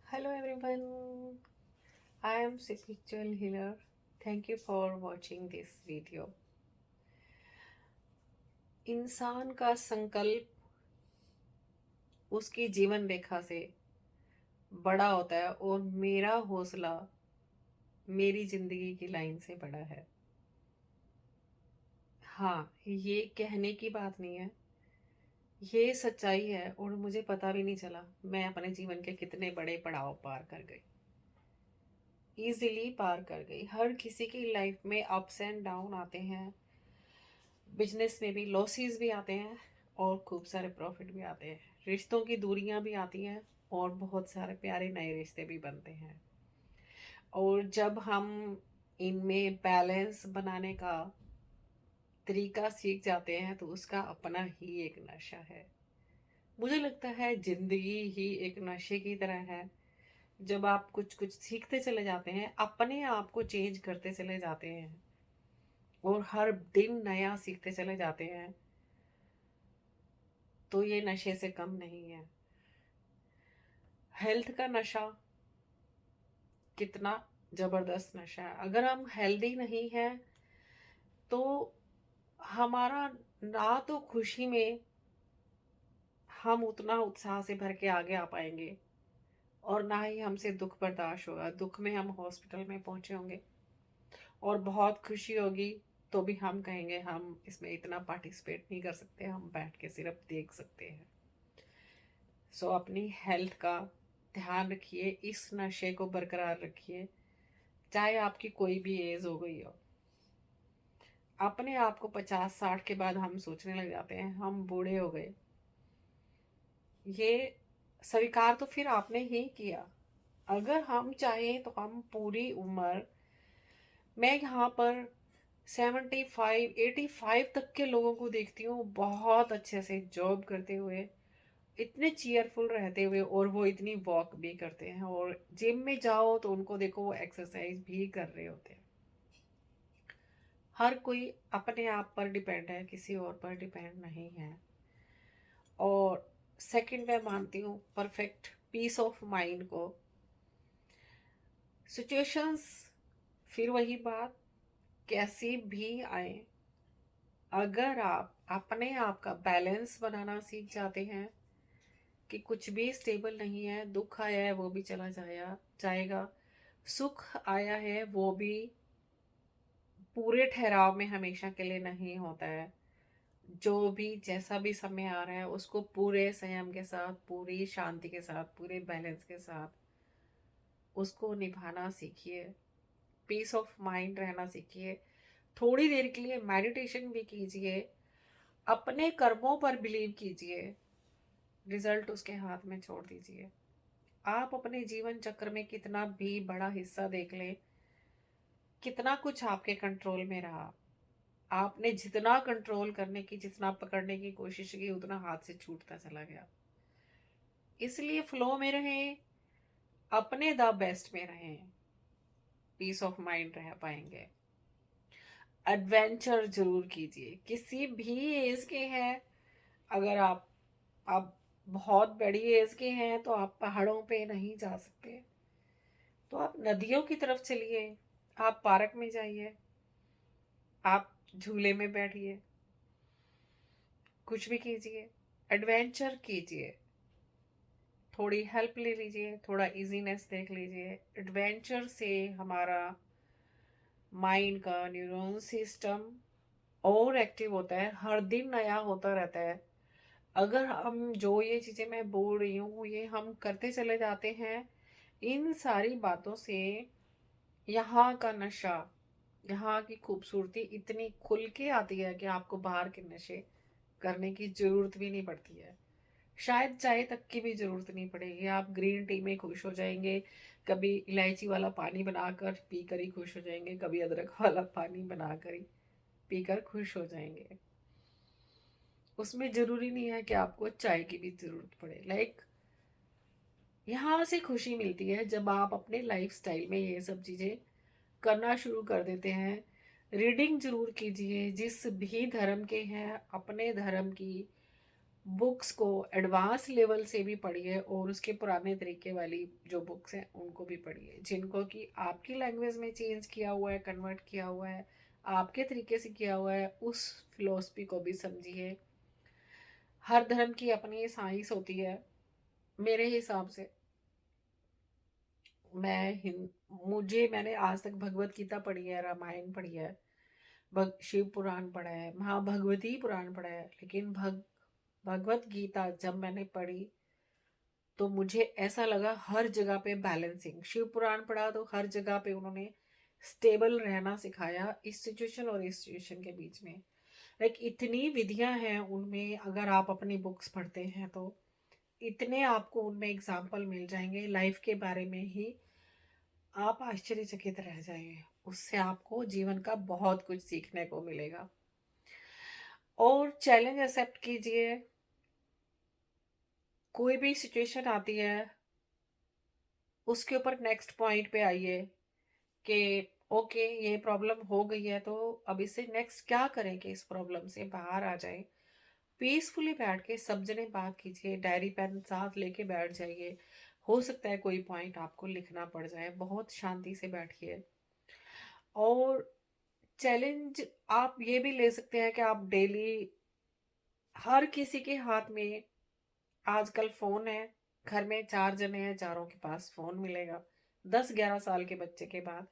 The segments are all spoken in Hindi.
Hello everyone, I am spiritual healer. Thank you for watching this video. इंसान का संकल्प उसकी जीवन रेखा से बड़ा होता है और मेरा हौसला मेरी जिंदगी की लाइन से बड़ा है। हाँ, ये कहने की बात नहीं है, ये सच्चाई है और मुझे पता भी नहीं चला मैं अपने जीवन के कितने बड़े पड़ाव पार कर गई। इजीली पार कर गई। हर किसी की लाइफ में अप्स एंड डाउन आते हैं, बिजनेस में भी लॉसेस भी आते हैं और खूब सारे प्रॉफिट भी आते हैं। रिश्तों की दूरियां भी आती हैं और बहुत सारे प्यारे नए रिश्ते भी बनते हैं। और जब हम इनमें बैलेंस बनाने का तरीका सीख जाते हैं तो उसका अपना ही एक नशा है। मुझे लगता है जिंदगी ही एक नशे की तरह है। जब आप कुछ कुछ सीखते चले जाते हैं, अपने आप को चेंज करते चले जाते हैं और हर दिन नया सीखते चले जाते हैं, तो ये नशे से कम नहीं है। हेल्थ का नशा कितना जबरदस्त नशा है। अगर हम हेल्दी नहीं हैं तो हमारा ना तो खुशी में हम उतना उत्साह से भर के आगे आ पाएंगे और ना ही हमसे दुख बर्दाश्त होगा। दुख में हम हॉस्पिटल में पहुंचे होंगे और बहुत खुशी होगी तो भी हम कहेंगे हम इसमें इतना पार्टिसिपेट नहीं कर सकते, हम बैठ के सिर्फ देख सकते हैं। सो अपनी हेल्थ का ध्यान रखिए, इस नशे को बरकरार रखिए, चाहे आपकी कोई भी एज हो गई हो। अपने आप को 50-60 के बाद हम सोचने लग जाते हैं हम बूढ़े हो गए। ये स्वीकार तो फिर आपने ही किया। अगर हम चाहें तो हम पूरी उम्र, मैं यहाँ पर 75-85 तक के लोगों को देखती हूँ बहुत अच्छे से जॉब करते हुए, इतने चीयरफुल रहते हुए, और वो इतनी वॉक भी करते हैं। और जिम में जाओ तो उनको देखो वो एक्सरसाइज भी कर रहे होते हैं। हर कोई अपने आप पर डिपेंड है, किसी और पर डिपेंड नहीं है। और सेकंड मैं मानती हूँ परफेक्ट पीस ऑफ माइंड को। सिचुएशंस फिर वही बात, कैसी भी आए, अगर आप अपने आप का बैलेंस बनाना सीख जाते हैं कि कुछ भी स्टेबल नहीं है, दुख आया है वो भी चला जाएगा, सुख आया है वो भी पूरे ठहराव में हमेशा के लिए नहीं होता है। जो भी जैसा भी समय आ रहा है उसको पूरे संयम के साथ, पूरी शांति के साथ, पूरे बैलेंस के साथ उसको निभाना सीखिए। पीस ऑफ माइंड रहना सीखिए। थोड़ी देर के लिए मेडिटेशन भी कीजिए। अपने कर्मों पर बिलीव कीजिए, रिजल्ट उसके हाथ में छोड़ दीजिए। आप अपने जीवन चक्र में कितना भी बड़ा हिस्सा देख लें, कितना कुछ आपके कंट्रोल में रहा, आपने जितना कंट्रोल करने की, जितना पकड़ने की कोशिश की, उतना हाथ से छूटता चला गया। इसलिए फ्लो में रहें, अपने द बेस्ट में रहें, पीस ऑफ माइंड रह पाएंगे। एडवेंचर जरूर कीजिए, किसी भी एज के हैं। अगर आप बहुत बड़ी एज के हैं तो आप पहाड़ों पे नहीं जा सकते, तो आप नदियों की तरफ चलिए, आप पार्क में जाइए, आप झूले में बैठिए, कुछ भी कीजिए, एडवेंचर कीजिए। थोड़ी हेल्प ले लीजिए, थोड़ा इजीनेस देख लीजिए। एडवेंचर से हमारा माइंड का न्यूरॉन सिस्टम और एक्टिव होता है, हर दिन नया होता रहता है। अगर हम जो ये चीज़ें मैं बोल रही हूँ ये हम करते चले जाते हैं, इन सारी बातों से यहाँ का नशा, यहाँ की खूबसूरती इतनी खुल के आती है कि आपको बाहर के नशे करने की ज़रूरत भी नहीं पड़ती है। शायद चाय तक की भी ज़रूरत नहीं पड़ेगी, आप ग्रीन टी में खुश हो जाएंगे। कभी इलायची वाला पानी बनाकर पीकर ही खुश हो जाएंगे, कभी अदरक वाला पानी बनाकर ही पीकर खुश हो जाएंगे। उसमें ज़रूरी नहीं है कि आपको चाय की भी ज़रूरत पड़े। यहाँ से खुशी मिलती है जब आप अपने लाइफ स्टाइल में ये सब चीज़ें करना शुरू कर देते हैं। रीडिंग जरूर कीजिए, जिस भी धर्म के हैं अपने धर्म की बुक्स को एडवांस लेवल से भी पढ़िए और उसके पुराने तरीके वाली जो बुक्स हैं उनको भी पढ़िए, जिनको कि आपकी लैंग्वेज में चेंज किया हुआ है, कन्वर्ट किया हुआ है, आपके तरीके से किया हुआ है, उस फिलोसफी को भी समझिए। हर धर्म की अपनी साइंस होती है। मेरे हिसाब से मैंने आज तक भगवत गीता पढ़ी है, रामायण पढ़ी है, शिव पुराण पढ़ा है, महाभगवती पुराण पढ़ा है, लेकिन भगवत गीता जब मैंने पढ़ी तो मुझे ऐसा लगा हर जगह पे बैलेंसिंग। शिव पुराण पढ़ा तो हर जगह पे उन्होंने स्टेबल रहना सिखाया इस सिचुएशन और इस सिचुएशन के बीच में। लाइक इतनी विधियां हैं उनमें, अगर आप अपनी बुक्स पढ़ते हैं तो इतने आपको उनमें एग्जाम्पल मिल जाएंगे लाइफ के बारे में ही, आप आश्चर्यचकित रह जाएंगे। उससे आपको जीवन का बहुत कुछ सीखने को मिलेगा। और चैलेंज एक्सेप्ट कीजिए। कोई भी सिचुएशन आती है उसके ऊपर नेक्स्ट पॉइंट पे आइए कि ओके ये प्रॉब्लम हो गई है, तो अब इससे नेक्स्ट क्या करें कि इस प्रॉब्लम से बाहर आ जाए। पीसफुली बैठ के सब जने बात कीजिए, डायरी पेन साथ लेके बैठ जाइए। हो सकता है कोई पॉइंट आपको लिखना पड़ जाए, बहुत शांति से बैठिए। और चैलेंज आप ये भी ले सकते हैं कि आप डेली, हर किसी के हाथ में आजकल फोन है। घर में 4 जने हैं, चारों के पास फोन मिलेगा। 10-11 साल के बच्चे के बाद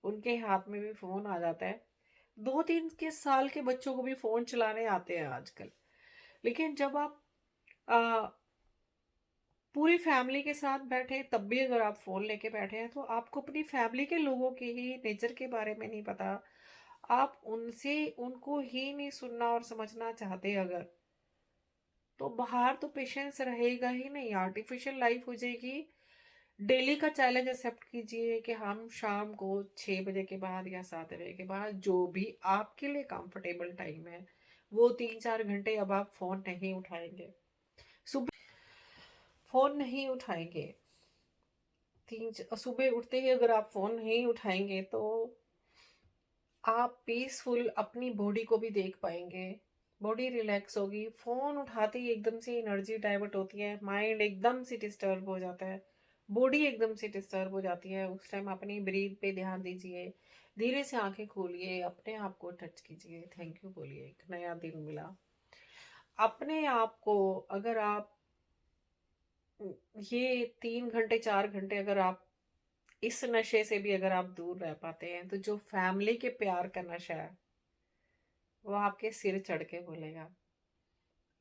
उनके हाथ में भी फोन आ जाता है। 2-3 के साल के बच्चों को भी फोन चलाने आते हैं आजकल। लेकिन जब आप आ, पूरी फैमिली के साथ बैठे तब भी अगर आप फोन लेके बैठे हैं तो आपको अपनी फैमिली के लोगों के ही नेचर के बारे में नहीं पता। आप उनसे उनको ही नहीं सुनना और समझना चाहते अगर, तो बाहर तो पेशेंस रहेगा ही नहीं, आर्टिफिशियल लाइफ हो जाएगी। डेली का चैलेंज एक्सेप्ट कीजिए कि हम शाम को 6 बजे के बाद या 7 बजे के बाद जो भी आपके लिए कंफर्टेबल टाइम है वो 3-4 घंटे अब आप फोन नहीं उठाएंगे। सुबह फोन नहीं उठाएंगे। सुबह उठते ही अगर आप फोन नहीं उठाएंगे तो आप पीसफुल अपनी बॉडी को भी देख पाएंगे। बॉडी रिलैक्स होगी। फोन उठाते ही एकदम से एनर्जी डाइवर्ट होती है, माइंड एकदम से डिस्टर्ब हो जाता है, बॉडी एकदम से डिस्टर्ब हो जाती है। उस टाइम अपनी ब्रीथ पे ध्यान दीजिए, धीरे से आंखें खोलिए, अपने आप को टच कीजिए, थैंक यू बोलिए, एक नया दिन मिला। अपने आप को अगर आप ये 3 घंटे 4 घंटे अगर आप इस नशे से भी अगर आप दूर रह पाते हैं तो जो फैमिली के प्यार का नशा है वो आपके सिर चढ़ के बोलेगा।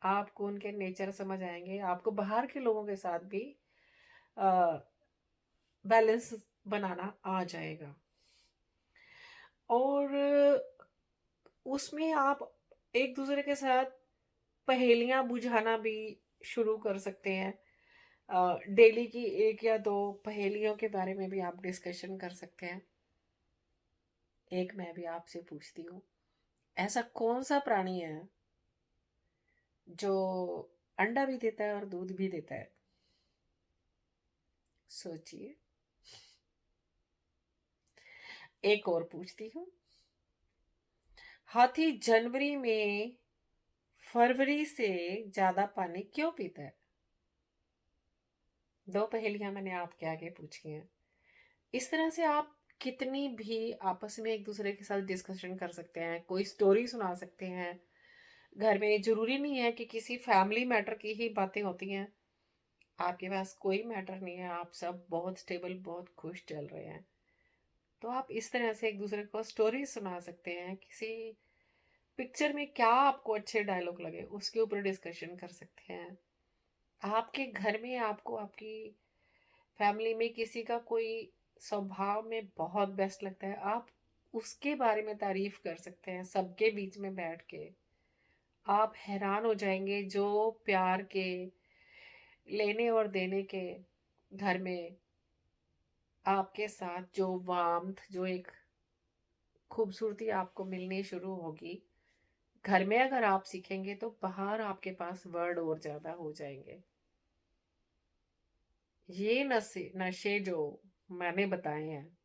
आपको उनके नेचर समझ आएंगे, आपको बाहर के लोगों के साथ भी बैलेंस बनाना आ जाएगा। और उसमें आप एक दूसरे के साथ पहेलियां बुझाना भी शुरू कर सकते हैं। डेली की 1 या 2 पहेलियों के बारे में भी आप डिस्कशन कर सकते हैं। एक मैं भी आपसे पूछती हूँ, ऐसा कौन सा प्राणी है जो अंडा भी देता है और दूध भी देता है? सोचिए। एक और पूछती हूँ, हाथी जनवरी में फरवरी से ज्यादा पानी क्यों पीता है? 2 पहेलियां मैंने आपके आगे पूछी हैं। इस तरह से आप कितनी भी आपस में एक दूसरे के साथ डिस्कशन कर सकते हैं, कोई स्टोरी सुना सकते हैं। घर में जरूरी नहीं है कि किसी फैमिली मैटर की ही बातें होती हैं। आपके पास कोई मैटर नहीं है, आप सब बहुत स्टेबल बहुत खुश चल रहे हैं, तो आप इस तरह से एक दूसरे को स्टोरी सुना सकते हैं। किसी पिक्चर में क्या आपको अच्छे डायलॉग लगे उसके ऊपर डिस्कशन कर सकते हैं। आपके घर में आपको आपकी फैमिली में किसी का कोई स्वभाव में बहुत बेस्ट लगता है, आप उसके बारे में तारीफ कर सकते हैं सबके बीच में बैठ के। आप हैरान हो जाएंगे जो प्यार के लेने और देने के घर में आपके साथ जो वार्मथ, जो एक खूबसूरती आपको मिलनी शुरू होगी घर में, अगर आप सीखेंगे तो बाहर आपके पास वर्ड और ज्यादा हो जाएंगे। ये नशे नशे जो मैंने बताए हैं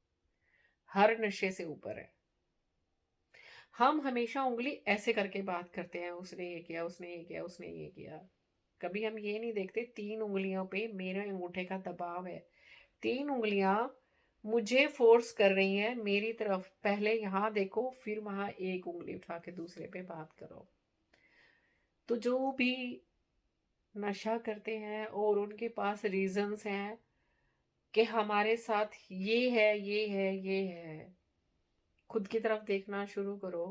हर नशे से ऊपर है। हम हमेशा उंगली ऐसे करके बात करते हैं, उसने ये किया, उसने ये किया, उसने ये किया। कभी हम ये नहीं देखते 3 उंगलियों पे मेरे अंगूठे का दबाव है, 3 उंगलियां मुझे फोर्स कर रही हैं मेरी तरफ, पहले यहाँ देखो फिर वहां एक उंगली उठा के दूसरे पे बात करो। तो जो भी नशा करते हैं और उनके पास रीजंस हैं कि हमारे साथ ये है ये है ये है, खुद की तरफ देखना शुरू करो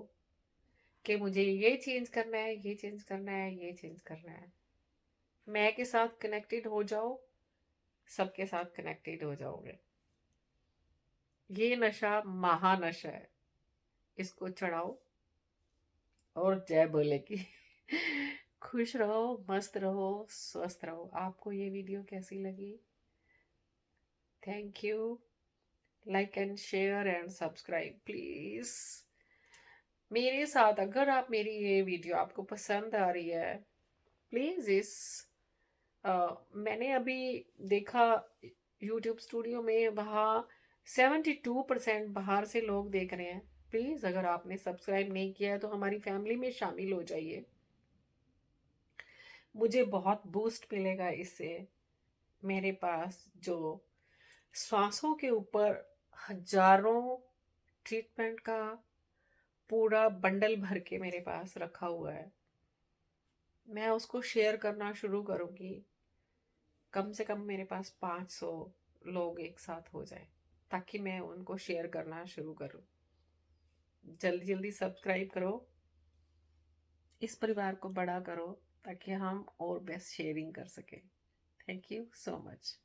कि मुझे ये चेंज करना है, ये चेंज करना है, ये चेंज करना है। मैं के साथ कनेक्टेड हो जाओ, सबके साथ कनेक्टेड हो जाओगे। ये नशा महानशा है, इसको चढ़ाओ और जय बोले की खुश रहो, मस्त रहो, स्वस्थ रहो। आपको ये वीडियो कैसी लगी? Thank you. Like and share and subscribe please मेरे साथ। अगर आप मेरी ये वीडियो आपको पसंद आ रही है, प्लीज इस मैंने अभी देखा यूट्यूब स्टूडियो में, वहाँ 72% बाहर से लोग देख रहे हैं। प्लीज़ अगर आपने सब्सक्राइब नहीं किया है तो हमारी फैमिली में शामिल हो जाइए, मुझे बहुत बूस्ट मिलेगा इससे। मेरे पास जो श्वासों के ऊपर हजारों ट्रीटमेंट का पूरा बंडल भर के मेरे पास रखा हुआ है, मैं उसको शेयर करना शुरू करूँगी। कम से कम मेरे पास 500 लोग एक साथ हो जाए ताकि मैं उनको शेयर करना शुरू करूँ। जल्दी जल्दी सब्सक्राइब करो, इस परिवार को बड़ा करो ताकि हम और बेस्ट शेयरिंग कर सकें। Thank you so much.